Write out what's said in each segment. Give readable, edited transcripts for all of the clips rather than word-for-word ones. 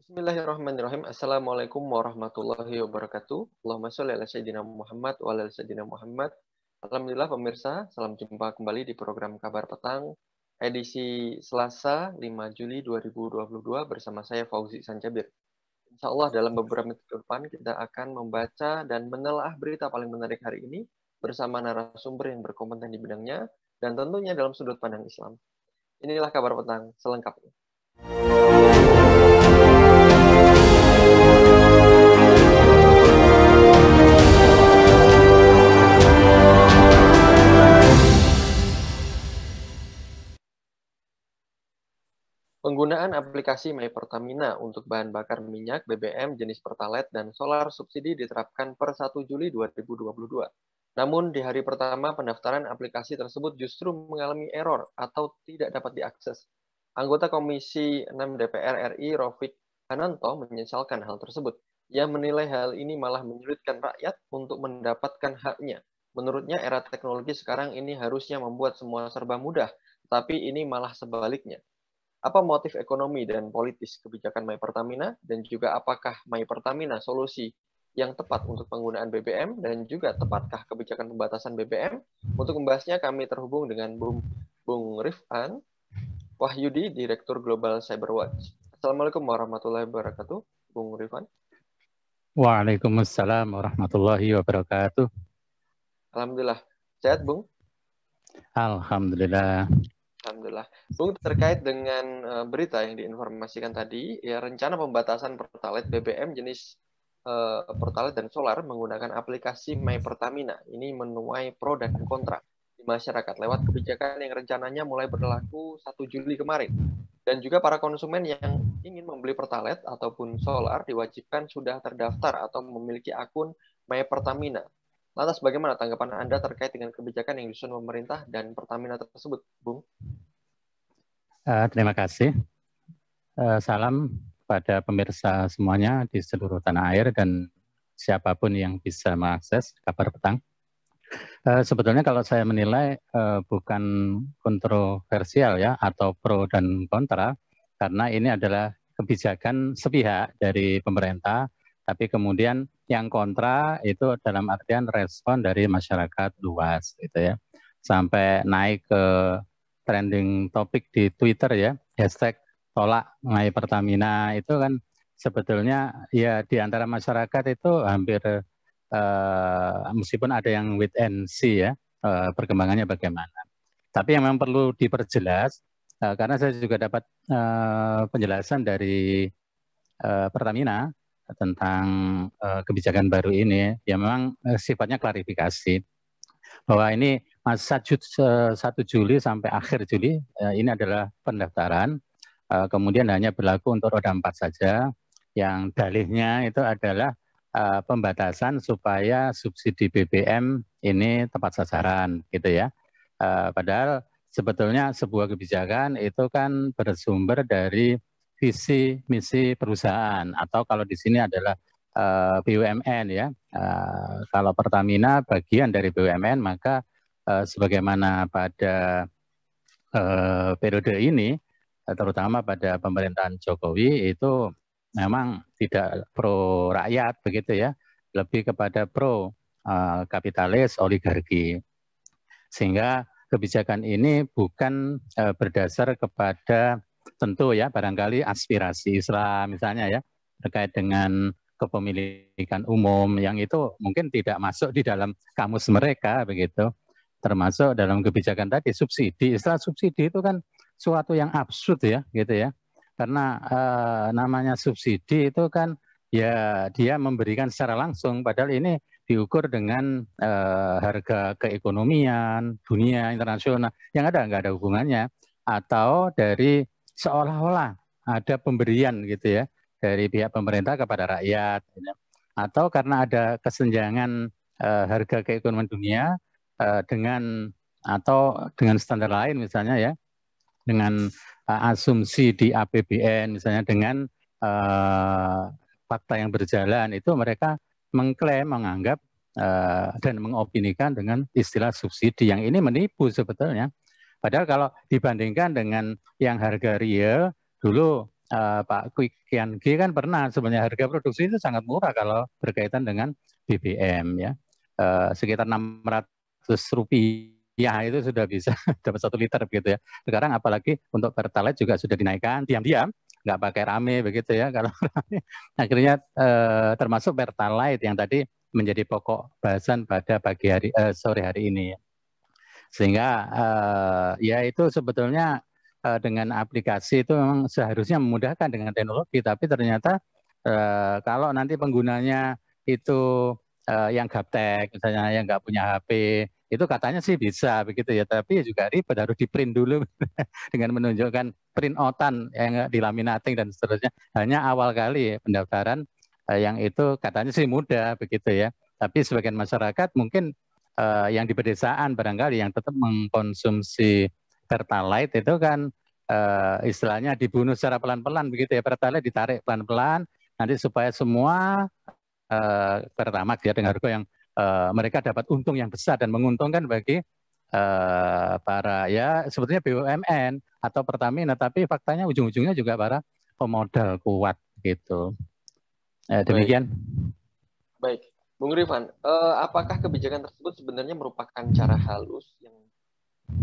Bismillahirrahmanirrahim. Assalamualaikum warahmatullahi wabarakatuh. Allahumma sholli ala sayyidina Muhammad wa ala sayyidina Muhammad. Alhamdulillah pemirsa, salam jumpa kembali di program Kabar Petang edisi Selasa 5 Juli 2022 bersama saya Fauzi Sanjabir. Insya Allah dalam beberapa menit ke depan kita akan membaca dan menelaah berita paling menarik hari ini bersama narasumber yang berkompeten di bidangnya dan tentunya dalam sudut pandang Islam. Inilah Kabar Petang selengkapnya. Penggunaan aplikasi My Pertamina untuk bahan bakar minyak, BBM, jenis Pertalite, dan solar subsidi diterapkan per 1 Juli 2022. Namun, di hari pertama pendaftaran aplikasi tersebut justru mengalami error atau tidak dapat diakses. Anggota Komisi 6 DPR RI, Rofik Hananto, menyesalkan hal tersebut. Ia menilai hal ini malah menyulitkan rakyat untuk mendapatkan haknya. Menurutnya, era teknologi sekarang ini harusnya membuat semua serba mudah, tapi ini malah sebaliknya. Apa motif ekonomi dan politis kebijakan My Pertamina, dan juga apakah My Pertamina solusi yang tepat untuk penggunaan BBM, dan juga tepatkah kebijakan pembatasan BBM? Untuk membahasnya kami terhubung dengan Bung Rifan Wahyudi, Direktur Global Cyberwatch. Assalamualaikum warahmatullahi wabarakatuh, Bung Rifan. Waalaikumsalam warahmatullahi wabarakatuh. Alhamdulillah. Sehat, Bung? Alhamdulillah. Alhamdulillah. Bung, terkait dengan berita yang diinformasikan tadi, ya rencana pembatasan Pertalite BBM jenis Pertalite dan solar menggunakan aplikasi My Pertamina ini menuai pro dan kontra di masyarakat lewat kebijakan yang rencananya mulai berlaku 1 Juli kemarin. Dan juga para konsumen yang ingin membeli Pertalite ataupun solar diwajibkan sudah terdaftar atau memiliki akun My Pertamina. Lantas bagaimana tanggapan Anda terkait dengan kebijakan yang disusun pemerintah dan Pertamina tersebut, Bung? Terima kasih. Salam pada pemirsa semuanya di seluruh tanah air dan siapapun yang bisa mengakses Kabar Petang. Sebetulnya kalau saya menilai bukan kontroversial ya atau pro dan kontra, karena ini adalah kebijakan sepihak dari pemerintah, tapi kemudian yang kontra itu dalam artian respon dari masyarakat luas gitu ya. Sampai naik ke trending topik di Twitter ya, hashtag tolak My Pertamina itu kan sebetulnya ya di antara masyarakat itu hampir meskipun ada yang wait and see ya, perkembangannya bagaimana. Tapi yang memang perlu diperjelas, karena saya juga dapat penjelasan dari Pertamina tentang kebijakan baru ini, ya memang sifatnya klarifikasi bahwa ini 1 Juli sampai akhir Juli ini adalah pendaftaran, kemudian hanya berlaku untuk roda 4 saja, yang dalihnya itu adalah pembatasan supaya subsidi BBM ini tepat sasaran gitu ya. Padahal sebetulnya sebuah kebijakan itu kan bersumber dari visi misi perusahaan, atau kalau di sini adalah BUMN ya. Kalau Pertamina bagian dari BUMN, maka sebagaimana pada periode ini, terutama pada pemerintahan Jokowi itu memang tidak pro rakyat begitu ya, lebih kepada pro kapitalis oligarki. Sehingga kebijakan ini bukan berdasar kepada tentu ya barangkali aspirasi Islam misalnya ya terkait dengan kepemilikan umum yang itu mungkin tidak masuk di dalam kamus mereka begitu, termasuk dalam kebijakan tadi subsidi. Istilah subsidi itu kan suatu yang absurd ya gitu ya, karena namanya subsidi itu kan ya dia memberikan secara langsung, padahal ini diukur dengan harga keekonomian dunia internasional yang nggak ada hubungannya, atau dari seolah-olah ada pemberian gitu ya dari pihak pemerintah kepada rakyat, atau karena ada kesenjangan harga keekonomian dunia dengan standar lain misalnya ya, dengan asumsi di APBN misalnya, dengan fakta yang berjalan itu mereka mengklaim, menganggap dan mengopinikan dengan istilah subsidi yang ini menipu sebetulnya. Padahal kalau dibandingkan dengan yang harga real dulu Pak Kian G kan pernah sebenarnya harga produksi itu sangat murah kalau berkaitan dengan BBM ya. Sekitar 600 rupiah itu sudah bisa dapat 1 liter begitu ya. Sekarang apalagi untuk Pertalite juga sudah dinaikkan diam-diam, nggak pakai rame begitu ya. Kalau rame, akhirnya termasuk Pertalite yang tadi menjadi pokok bahasan pada pagi hari sore hari ini. Sehingga ya itu sebetulnya dengan aplikasi itu memang seharusnya memudahkan dengan teknologi, tapi ternyata kalau nanti penggunanya itu yang gaptek, misalnya yang nggak punya HP, itu katanya sih bisa begitu ya, tapi juga ribet, harus di print dulu dengan menunjukkan print outan yang dilaminating dan seterusnya. Hanya awal kali pendaftaran yang itu katanya sih mudah begitu ya, tapi sebagian masyarakat mungkin yang di pedesaan barangkali yang tetap mengkonsumsi Pertalite itu kan istilahnya dibunuh secara pelan-pelan begitu ya. Pertalite ditarik pelan-pelan nanti supaya semua Pertamax ya dengan harga yang mereka dapat untung yang besar dan menguntungkan bagi para ya sebetulnya BUMN atau Pertamina, tapi faktanya ujung-ujungnya juga para pemodal kuat gitu. Demikian. Baik. Bung Rifan, apakah kebijakan tersebut sebenarnya merupakan cara halus yang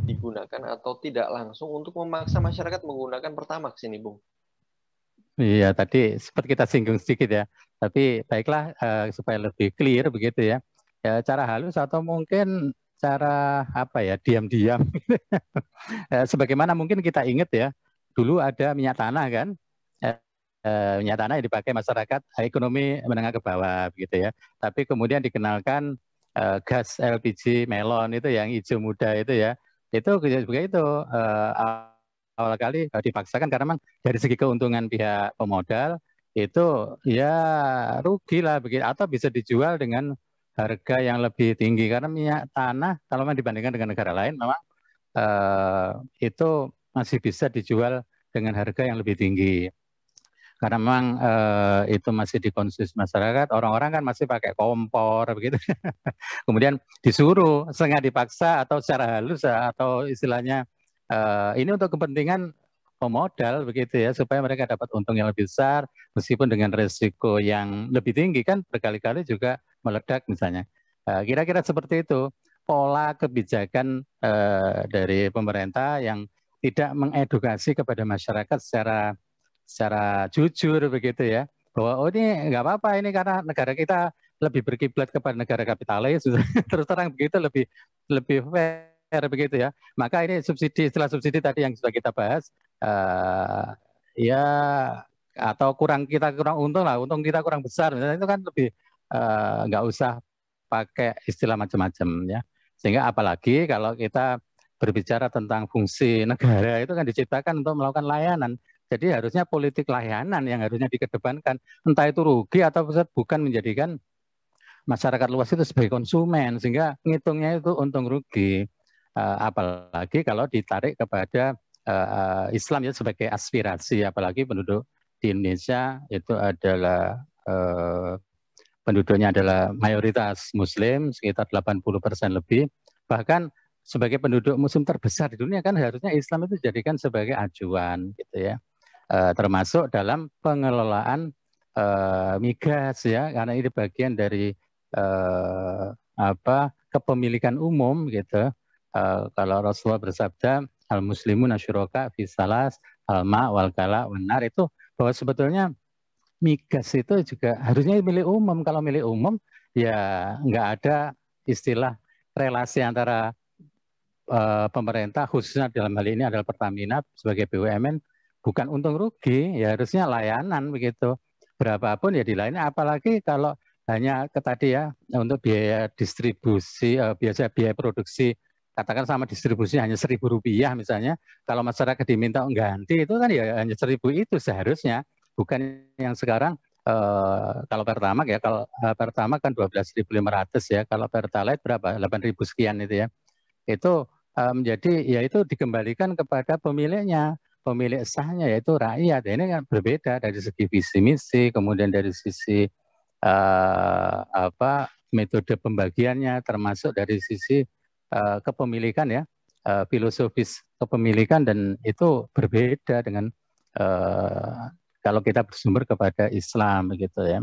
digunakan atau tidak langsung untuk memaksa masyarakat menggunakan Pertamax ini, Bung? Iya, tadi sempat kita singgung sedikit ya. Tapi baiklah supaya lebih clear begitu ya. Ya cara halus atau mungkin cara apa ya, diam-diam. Sebagaimana mungkin kita ingat ya, dulu ada minyak tanah kan. Minyak tanah yang dipakai masyarakat ekonomi menengah ke bawah begitu ya. Tapi kemudian dikenalkan gas LPG melon itu yang hijau muda itu ya. Itu juga itu awal kali dipaksakan karena memang dari segi keuntungan pihak pemodal itu ya rugi lah begitu, atau bisa dijual dengan harga yang lebih tinggi karena minyak tanah kalau memang dibandingkan dengan negara lain memang itu masih bisa dijual dengan harga yang lebih tinggi. Karena memang itu masih dikonsumsi masyarakat, orang-orang kan masih pakai kompor begitu. Kemudian disuruh setengah dipaksa atau secara halus atau istilahnya ini untuk kepentingan pemodal begitu ya, supaya mereka dapat untung yang lebih besar meskipun dengan risiko yang lebih tinggi kan berkali-kali juga meledak misalnya. Kira-kira seperti itu pola kebijakan dari pemerintah yang tidak mengedukasi kepada masyarakat secara jujur begitu ya, bahwa oh ini nggak apa-apa ini karena negara kita lebih berkiblat kepada negara kapitalis terus terang begitu lebih fair begitu ya. Maka ini setelah subsidi tadi yang sudah kita bahas ya atau kita kurang untung lah, untung kita kurang besar misalnya, itu kan lebih nggak usah pakai istilah macam-macam ya. Sehingga apalagi kalau kita berbicara tentang fungsi negara itu kan diciptakan untuk melakukan layanan. Jadi harusnya politik layanan yang harusnya dikedepankan. Entah itu rugi atau bukan menjadikan masyarakat luas itu sebagai konsumen. Sehingga ngitungnya itu untung rugi. Apalagi kalau ditarik kepada Islam ya sebagai aspirasi. Apalagi penduduk di Indonesia itu adalah penduduknya adalah mayoritas Muslim, sekitar 80% lebih. Bahkan sebagai penduduk Muslim terbesar di dunia kan harusnya Islam itu dijadikan sebagai acuan gitu ya. Termasuk dalam pengelolaan migas ya, karena ini bagian dari kepemilikan umum gitu. Kalau Rasulullah bersabda al muslimun asyuraka fi salas al-ma wal kala wan nar, itu bahwa sebetulnya migas itu juga harusnya milik umum. Kalau milik umum ya nggak ada istilah relasi antara pemerintah khususnya dalam hal ini adalah Pertamina sebagai BUMN, bukan untung rugi, ya harusnya layanan begitu. Berapapun ya dilayani, apalagi kalau hanya tadi ya untuk biaya distribusi, biaya produksi, katakan sama distribusi hanya Rp1.000 misalnya, kalau masyarakat diminta ganti itu kan ya hanya 1.000 itu seharusnya, bukan yang sekarang kalau Pertamax ya, kalau Pertamax kan 12.500 ya, kalau Pertalite berapa? 8.000 sekian itu ya. Itu menjadi ya itu dikembalikan kepada pemiliknya, pemilik sahnya yaitu rakyat. Ini kan berbeda dari segi visi misi, kemudian dari sisi metode pembagiannya, termasuk dari sisi kepemilikan ya, filosofis kepemilikan, dan itu berbeda dengan kalau kita bersumber kepada Islam begitu ya.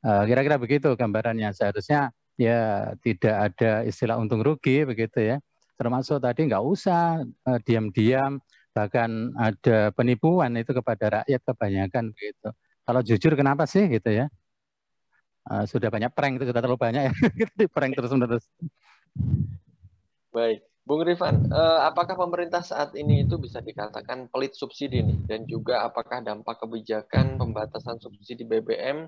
Kira-kira begitu gambarannya. Seharusnya ya tidak ada istilah untung rugi begitu ya. Termasuk tadi nggak usah diam-diam, bahkan ada penipuan itu kepada rakyat kebanyakan begitu. Kalau jujur kenapa sih gitu ya? Sudah banyak prank itu, sudah terlalu banyak ya. Prank terus-menerus. Baik, Bung Rifan, apakah pemerintah saat ini itu bisa dikatakan pelit subsidi nih? Dan juga apakah dampak kebijakan pembatasan subsidi BBM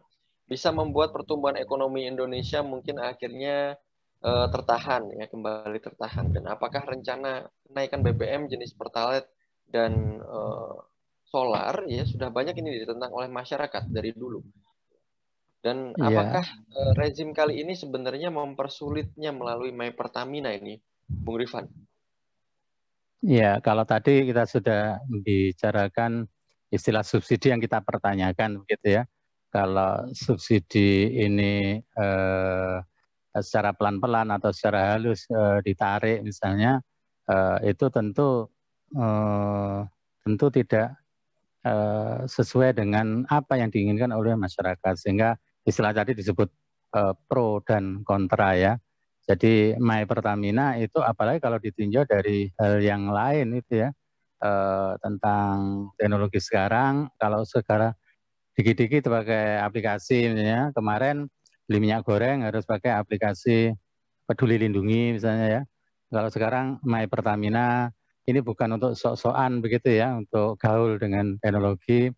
bisa membuat pertumbuhan ekonomi Indonesia mungkin akhirnya tertahan ya, kembali tertahan? Dan apakah rencana kenaikan BBM jenis Pertalite dan solar ya sudah banyak ini ditentang oleh masyarakat dari dulu? Dan apakah rezim kali ini sebenarnya mempersulitnya melalui My Pertamina ini, Bung Rifan? Ya, kalau tadi kita sudah membicarakan istilah subsidi yang kita pertanyakan, begitu ya. Kalau subsidi ini secara pelan-pelan atau secara halus ditarik, misalnya, itu tentu tidak sesuai dengan apa yang diinginkan oleh masyarakat, sehingga istilah tadi disebut pro dan kontra ya. Jadi My Pertamina itu apalagi kalau ditinjau dari hal yang lain itu ya, tentang teknologi sekarang, kalau sekarang dikit-dikit pakai aplikasi misalnya, kemarin beli minyak goreng harus pakai aplikasi Peduli Lindungi misalnya ya. Kalau sekarang My Pertamina ini bukan untuk sok-sokan begitu ya, untuk gaul dengan teknologi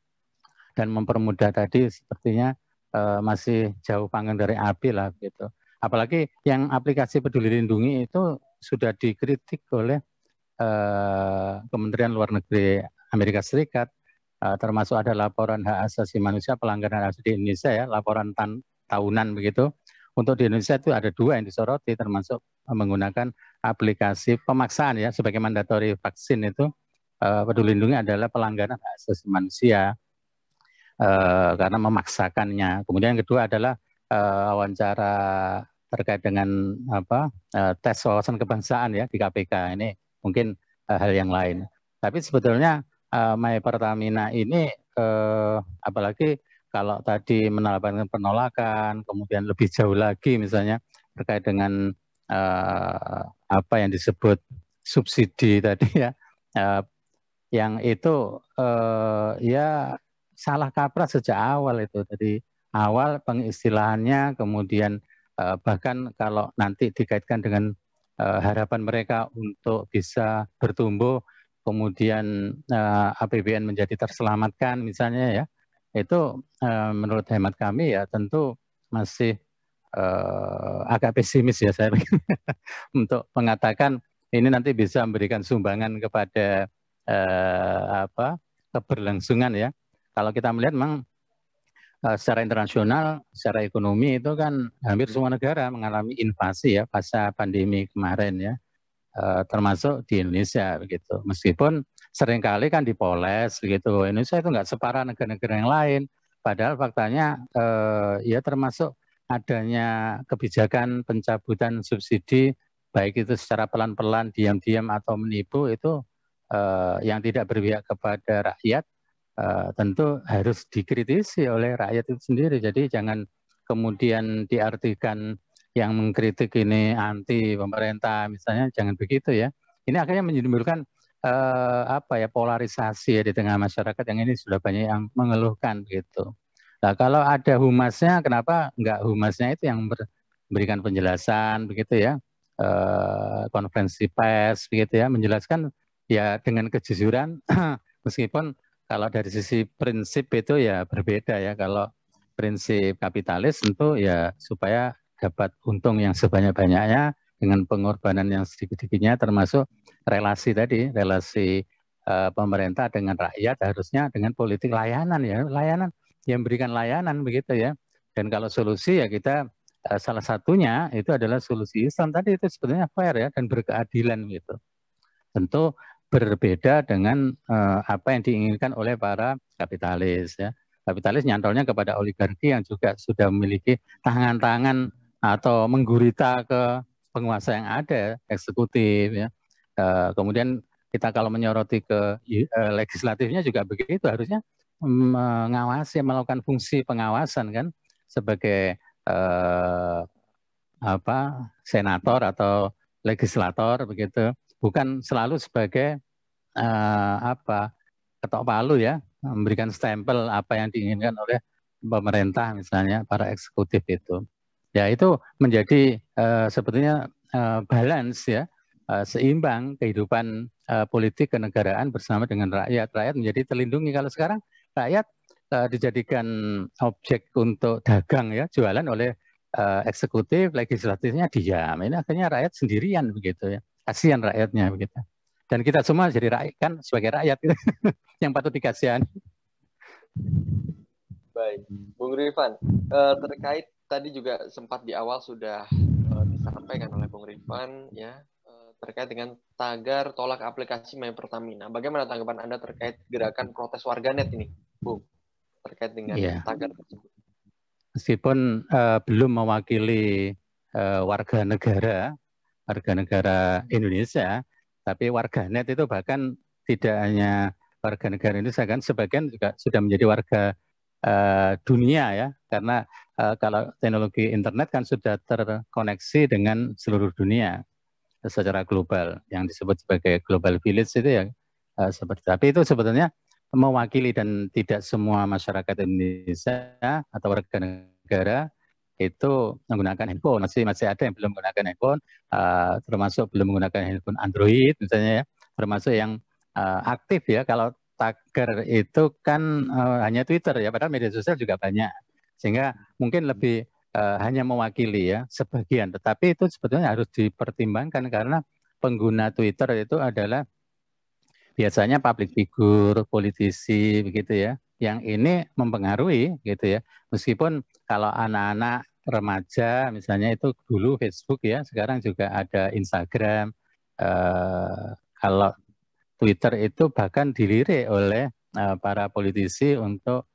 dan mempermudah tadi sepertinya masih jauh panggang dari api lah gitu. Apalagi yang aplikasi Peduli Lindungi itu sudah dikritik oleh Kementerian Luar Negeri Amerika Serikat, termasuk ada laporan hak asasi manusia pelanggaran hak asasi di Indonesia ya, laporan tahunan begitu. Untuk di Indonesia itu ada 2 yang disoroti, termasuk menggunakan aplikasi pemaksaan ya, sebagai mandatory vaksin itu. Peduli Lindungi adalah pelanggaran hak asasi manusia karena memaksakannya. Kemudian yang kedua adalah wawancara terkait dengan tes wawasan kebangsaan ya di KPK. Ini mungkin hal yang lain. Tapi sebetulnya My Pertamina ini apalagi kalau tadi mendapatkan penolakan, kemudian lebih jauh lagi misalnya terkait dengan apa yang disebut subsidi tadi ya, yang itu ya salah kaprah sejak awal itu. Jadi awal pengistilahannya, kemudian bahkan kalau nanti dikaitkan dengan harapan mereka untuk bisa bertumbuh, kemudian APBN menjadi terselamatkan misalnya ya, itu menurut hemat kami ya tentu masih agak pesimis ya saya untuk mengatakan ini nanti bisa memberikan sumbangan kepada keberlangsungan ya. Kalau kita melihat memang secara internasional, secara ekonomi itu kan hampir semua negara mengalami invasi ya pasca pandemi kemarin ya, termasuk di Indonesia begitu. Meskipun seringkali kan dipoles begitu, Indonesia itu nggak separah negara-negara yang lain. Padahal faktanya ya termasuk adanya kebijakan pencabutan subsidi, baik itu secara pelan-pelan, diam-diam atau menipu itu yang tidak berpihak kepada rakyat. Tentu harus dikritisi oleh rakyat itu sendiri. Jadi jangan kemudian diartikan yang mengkritik ini anti pemerintah, misalnya jangan begitu ya. Ini akhirnya menimbulkan polarisasi ya di tengah masyarakat yang ini sudah banyak yang mengeluhkan gitu. Nah kalau ada humasnya, kenapa enggak humasnya itu yang memberikan penjelasan begitu ya, konferensi pers begitu ya, menjelaskan ya dengan kejujuran meskipun kalau dari sisi prinsip itu ya berbeda ya. Kalau prinsip kapitalis tentu ya supaya dapat untung yang sebanyak-banyaknya dengan pengorbanan yang sedikit-sedikitnya, termasuk relasi tadi, relasi pemerintah dengan rakyat harusnya dengan politik layanan ya, layanan yang memberikan layanan begitu ya. Dan kalau solusi ya kita salah satunya itu adalah solusi Islam tadi, itu sebenarnya fair ya dan berkeadilan gitu. Tentu berbeda dengan apa yang diinginkan oleh para kapitalis ya. Kapitalis nyantolnya kepada oligarki yang juga sudah memiliki tangan-tangan atau menggurita ke penguasa yang ada, eksekutif ya. Kemudian kita kalau menyoroti ke legislatifnya juga begitu, harusnya mengawasi, melakukan fungsi pengawasan kan sebagai senator atau legislator begitu, bukan selalu sebagai ketok palu ya, memberikan stempel apa yang diinginkan oleh pemerintah misalnya para eksekutif itu. Ya itu menjadi sebetulnya balance ya, seimbang kehidupan politik kenegaraan bersama dengan rakyat. Rakyat menjadi terlindungi. Kalau sekarang rakyat dijadikan objek untuk dagang ya, jualan oleh eksekutif, legislatifnya diam. Ini akhirnya rakyat sendirian begitu ya. Kasihan rakyatnya begitu. Dan kita semua jadi rakyat kan sebagai rakyat itu yang patut dikasihani. Baik, Bung Rifan, terkait tadi juga sempat di awal sudah disampaikan oleh Bung Rifan ya, terkait dengan tagar tolak aplikasi My Pertamina. Bagaimana tanggapan Anda terkait gerakan protes warganet ini, Bung, terkait dengan tagar tersebut? Meskipun belum mewakili warga negara Indonesia, tapi warganet itu bahkan tidak hanya warga negara Indonesia kan, sebagian juga sudah menjadi warga dunia ya, karena kalau teknologi internet kan sudah terkoneksi dengan seluruh dunia secara global, yang disebut sebagai global village itu ya seperti. Tapi itu sebetulnya mewakili, dan tidak semua masyarakat Indonesia atau warga negara itu menggunakan handphone. Masih ada yang belum menggunakan handphone, termasuk belum menggunakan handphone Android misalnya ya, termasuk yang aktif ya. Kalau tagar itu kan hanya Twitter ya, padahal media sosial juga banyak, sehingga mungkin lebih hanya mewakili ya sebagian. Tetapi itu sebetulnya harus dipertimbangkan, karena pengguna Twitter itu adalah biasanya public figure, politisi begitu ya, yang ini mempengaruhi gitu ya. Meskipun kalau anak-anak remaja misalnya itu dulu Facebook ya, sekarang juga ada Instagram. Kalau Twitter itu bahkan dilirik oleh para politisi untuk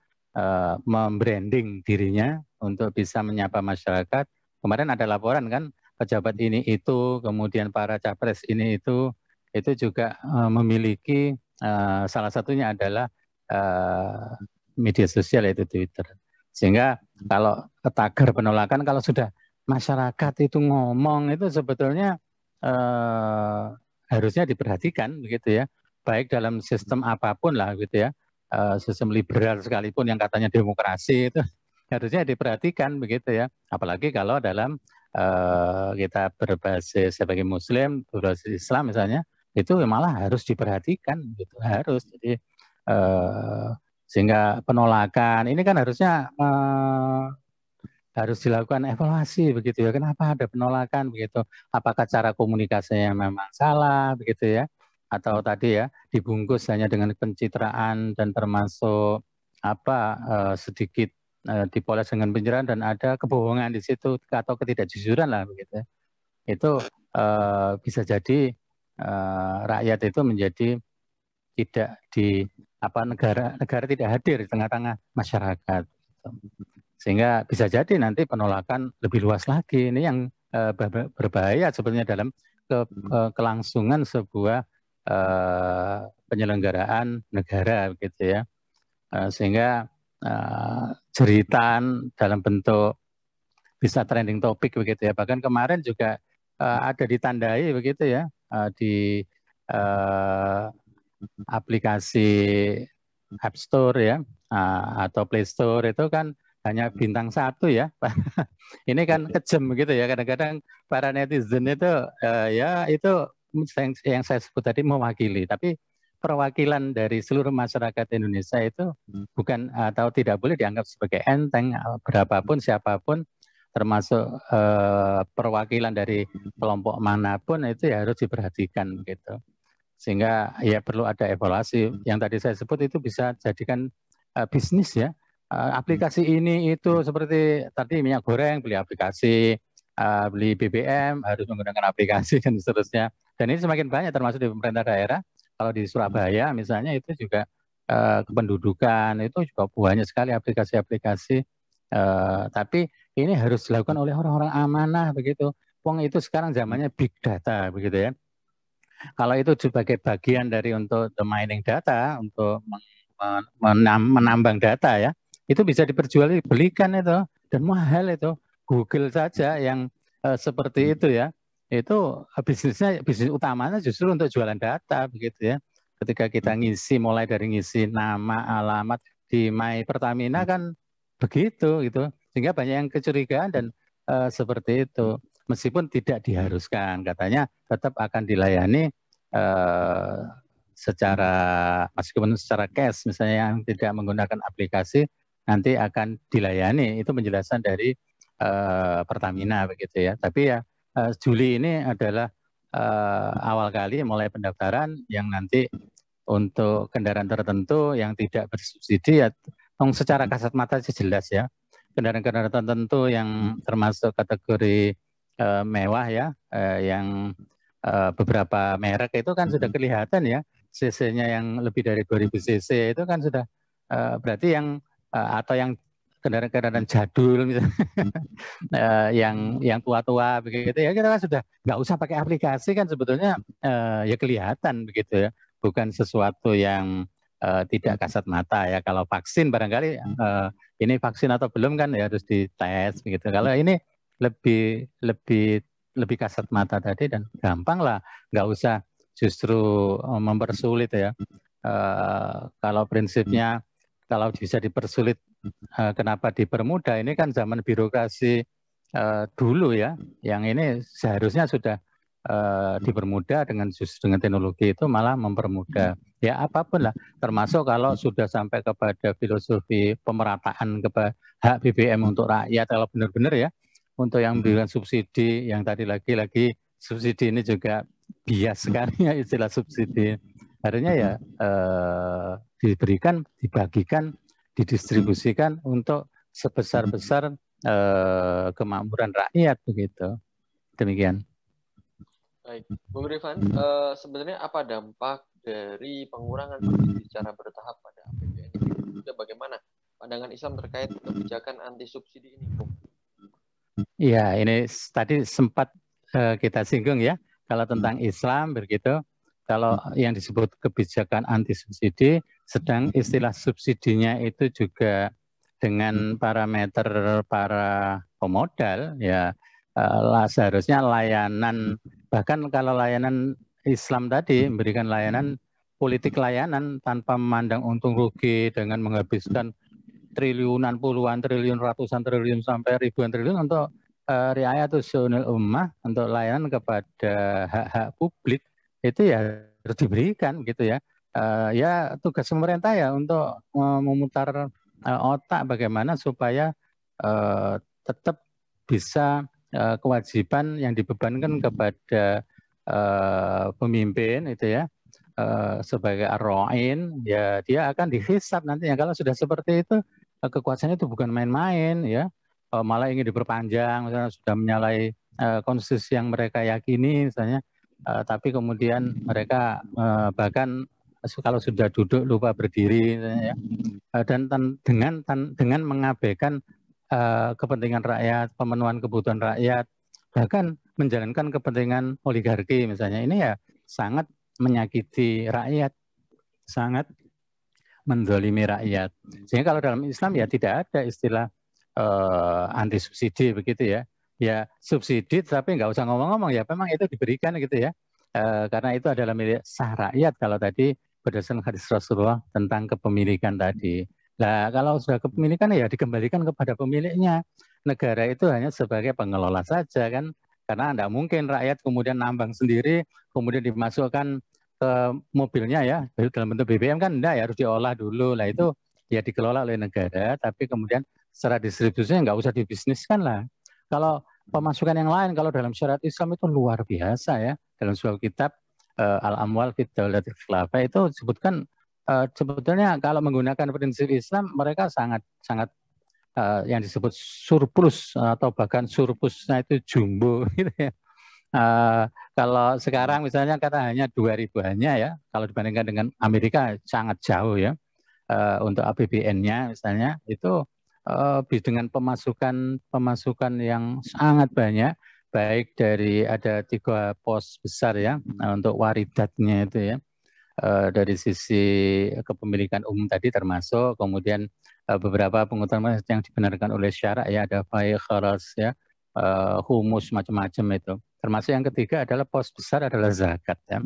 membranding dirinya untuk bisa menyapa masyarakat. Kemarin ada laporan kan, pejabat ini itu, kemudian para capres ini itu juga memiliki salah satunya adalah media sosial, yaitu Twitter. Sehingga kalau tagar penolakan, kalau sudah masyarakat itu ngomong, itu sebetulnya harusnya diperhatikan begitu ya, baik dalam sistem apapun lah gitu ya, sistem liberal sekalipun yang katanya demokrasi itu harusnya diperhatikan begitu ya, apalagi kalau dalam kita berbasis sebagai Muslim, berbasis Islam misalnya, itu malah harus diperhatikan gitu, harus. Jadi sehingga penolakan ini kan harusnya harus dilakukan evaluasi begitu ya, kenapa ada penolakan begitu, apakah cara komunikasinya memang salah begitu ya, atau tadi ya dibungkus hanya dengan pencitraan dan termasuk sedikit dipoles dengan pencitraan dan ada kebohongan di situ atau ketidakjujuran lah begitu. Itu bisa jadi rakyat itu menjadi tidak negara tidak hadir di tengah-tengah masyarakat, sehingga bisa jadi nanti penolakan lebih luas lagi. Ini yang berbahaya sebenarnya dalam kelangsungan sebuah penyelenggaraan negara begitu ya, sehingga jeritan dalam bentuk bisa trending topik begitu ya. Bahkan kemarin juga ada ditandai begitu ya, di aplikasi App Store ya, atau Play Store itu kan hanya bintang 1 ya. Ini kan kejam begitu ya, kadang-kadang para netizen itu ya itu yang saya sebut tadi mewakili, tapi perwakilan dari seluruh masyarakat Indonesia itu bukan atau tidak boleh dianggap sebagai enteng, berapapun siapapun, termasuk perwakilan dari kelompok manapun itu ya harus diperhatikan gitu. Sehingga ya perlu ada evaluasi. Yang tadi saya sebut itu bisa jadikan bisnis ya. Aplikasi ini itu seperti tadi minyak goreng, beli aplikasi, beli BBM harus menggunakan aplikasi dan seterusnya. Dan ini semakin banyak termasuk di pemerintah daerah. Kalau di Surabaya misalnya itu juga kependudukan itu juga banyak sekali aplikasi-aplikasi. Tapi ini harus dilakukan oleh orang-orang amanah begitu. Wong itu sekarang zamannya big data begitu ya. Kalau itu sebagai bagian dari untuk the mining data, untuk menambang data ya, itu bisa diperjualbelikan itu, dan mahal itu. Google saja yang seperti itu ya, itu bisnis utamanya justru untuk jualan data begitu ya. Ketika kita ngisi, mulai dari ngisi nama, alamat di My Pertamina kan begitu gitu, sehingga banyak yang kecurigaan dan seperti itu. Meskipun tidak diharuskan, katanya tetap akan dilayani meskipun secara cash misalnya yang tidak menggunakan aplikasi nanti akan dilayani. Itu penjelasan dari Pertamina begitu ya. Tapi ya Juli ini adalah awal kali mulai pendaftaran yang nanti untuk kendaraan tertentu yang tidak bersubsidi ya, secara kasat mata sih jelas ya. Kendaraan-kendaraan tertentu yang termasuk kategori mewah ya, yang beberapa merek itu kan sudah kelihatan ya, cc-nya yang lebih dari 2000 cc itu kan sudah berarti yang atau yang kendaraan-kendaraan jadul misalnya, yang tua-tua begitu ya, kita kan sudah nggak usah pakai aplikasi kan sebetulnya ya kelihatan begitu ya, bukan sesuatu yang tidak kasat mata ya. Kalau vaksin barangkali ini vaksin atau belum kan ya harus dites begitu. Kalau ini lebih kasat mata tadi dan gampang lah, nggak usah justru mempersulit ya. Kalau prinsipnya kalau bisa dipersulit, kenapa dipermudah? Ini kan zaman birokrasi dulu ya, yang ini seharusnya sudah dipermudah dengan teknologi itu malah mempermudah. Ya apapun lah, termasuk kalau sudah sampai kepada filosofi pemerataan kepada hak BBM untuk rakyat, kalau benar-benar ya, untuk yang memberikan subsidi, yang tadi lagi-lagi subsidi ini juga bias sekali ya istilah subsidi. Harusnya ya diberikan, dibagikan, didistribusikan untuk sebesar-besar kemakmuran rakyat begitu. Demikian. Baik, Bung Rifan, sebenarnya apa dampak dari pengurangan subsidi secara bertahap pada APBN ini? Juga bagaimana pandangan Islam terkait kebijakan anti subsidi ini, Bung? Iya, ini tadi sempat kita singgung ya, kalau tentang Islam begitu. Kalau yang disebut kebijakan anti subsidi, sedang istilah subsidinya itu juga dengan parameter para pemodal ya, seharusnya layanan, bahkan kalau layanan Islam tadi memberikan layanan politik layanan tanpa memandang untung rugi dengan menghabiskan triliunan, puluhan triliun, ratusan triliun sampai ribuan triliun untuk riayatus syu'unil ummah, untuk layanan kepada hak-hak publik, itu ya harus diberikan gitu ya. Ya tugas pemerintah ya untuk memutar otak bagaimana supaya tetap bisa kewajiban yang dibebankan kepada pemimpin itu ya, sebagai ar-ra'in ya, dia akan dihisab nantinya. Kalau sudah seperti itu, kekuasaannya itu bukan main-main ya, malah ingin diperpanjang, misalnya sudah menyalahi konstitusi yang mereka yakini misalnya, tapi kemudian mereka bahkan kalau sudah duduk lupa berdiri misalnya, ya, dan dengan mengabaikan kepentingan rakyat, pemenuhan kebutuhan rakyat, bahkan menjalankan kepentingan oligarki misalnya, ini ya sangat menyakiti rakyat, sangat menzalimi rakyat. Sehingga kalau dalam Islam ya tidak ada istilah anti subsidi begitu ya. Ya subsidi tapi nggak usah ngomong-ngomong ya, memang itu diberikan gitu ya. Karena itu adalah milik sah rakyat kalau tadi berdasarkan hadis Rasulullah tentang kepemilikan tadi. Nah kalau sudah kepemilikan ya dikembalikan kepada pemiliknya. Negara itu hanya sebagai pengelola saja kan. Karena tidak mungkin rakyat kemudian nambang sendiri, kemudian dimasukkan ke mobilnya ya, dalam bentuk BBM kan enggak ya, harus diolah dulu. Lah itu ya dikelola oleh negara, tapi kemudian secara distribusinya nggak usah dibisniskan lah. Kalau pemasukan yang lain, kalau dalam syariat Islam itu luar biasa ya. Dalam sebuah kitab Al-Amwal fi Daulatil Khilafah itu disebutkan sebetulnya kalau menggunakan prinsip Islam mereka sangat yang disebut surplus atau bahkan surplusnya itu jumbo gitu ya. Kalau sekarang misalnya kata hanya 2.000 hanya ya, kalau dibandingkan dengan Amerika sangat jauh ya. Untuk APBN-nya misalnya itu dengan pemasukan yang sangat banyak, baik dari ada 3 pos besar ya untuk waridatnya itu ya, dari sisi kepemilikan umum tadi termasuk, kemudian beberapa pengutamaan yang dibenarkan oleh syarak ya, ada fai, kharas ya, humus macam-macam itu. Termasuk yang ketiga adalah pos besar adalah zakat ya.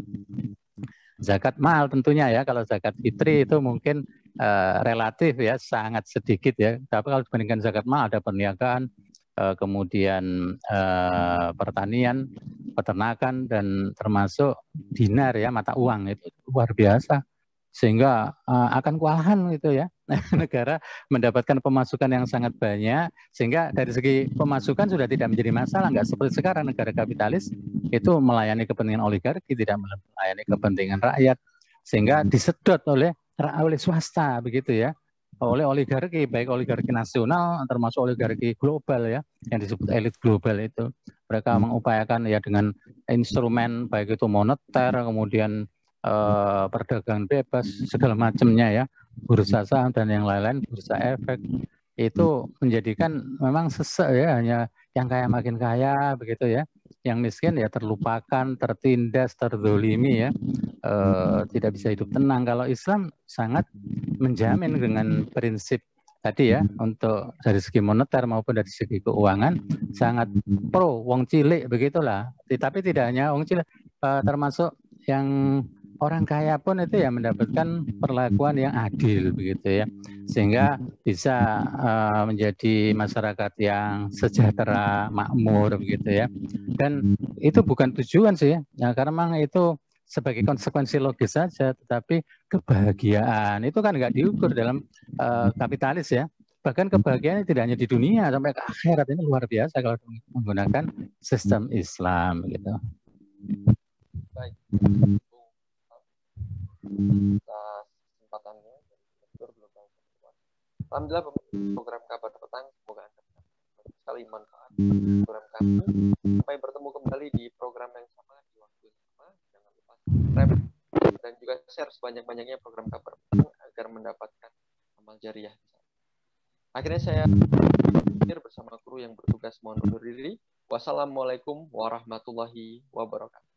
Zakat mal tentunya ya, kalau zakat fitri itu mungkin relatif ya sangat sedikit ya. Tapi kalau dibandingkan zakat mal ada perniagaan, kemudian pertanian, peternakan dan termasuk dinar ya, mata uang itu luar biasa. Sehingga akan kewalahan gitu ya. Negara mendapatkan pemasukan yang sangat banyak, sehingga dari segi pemasukan sudah tidak menjadi masalah. Nggak seperti sekarang negara kapitalis itu melayani kepentingan oligarki, tidak melayani kepentingan rakyat, sehingga disedot oleh swasta begitu ya, oleh oligarki, baik oligarki nasional termasuk oligarki global ya, yang disebut elit global itu. Mereka mengupayakan ya dengan instrumen baik itu moneter, kemudian perdagangan bebas segala macamnya ya, bursa saham dan yang lain-lain, bursa efek, itu menjadikan memang sesek ya, hanya yang kaya makin kaya begitu ya, yang miskin ya terlupakan, tertindas, terzolimi ya, tidak bisa hidup tenang. Kalau Islam sangat menjamin dengan prinsip tadi ya, untuk dari segi moneter maupun dari segi keuangan sangat pro wong cilik begitulah. Tapi tidak hanya wong cilik, termasuk yang orang kaya pun itu ya mendapatkan perlakuan yang adil begitu ya, sehingga bisa menjadi masyarakat yang sejahtera, makmur begitu ya. Dan itu bukan tujuan sih ya, karena memang itu sebagai konsekuensi logis saja, tetapi kebahagiaan itu kan nggak diukur dalam kapitalis ya. Bahkan kebahagiaan tidak hanya di dunia, sampai ke akhirat. Ini luar biasa kalau menggunakan sistem Islam gitu. Baik. Kesempatannya alhamdulillah program kabar petang semoga Anda sekali manfaat program kami. Sampai bertemu kembali di program yang sama di waktu yang sama. Jangan lupa subscribe dan juga share sebanyak-banyaknya program kabar petang agar mendapatkan amal jariah. Akhirnya saya bersama kru yang bertugas mohon undur diri. Wassalamualaikum warahmatullahi wabarakatuh.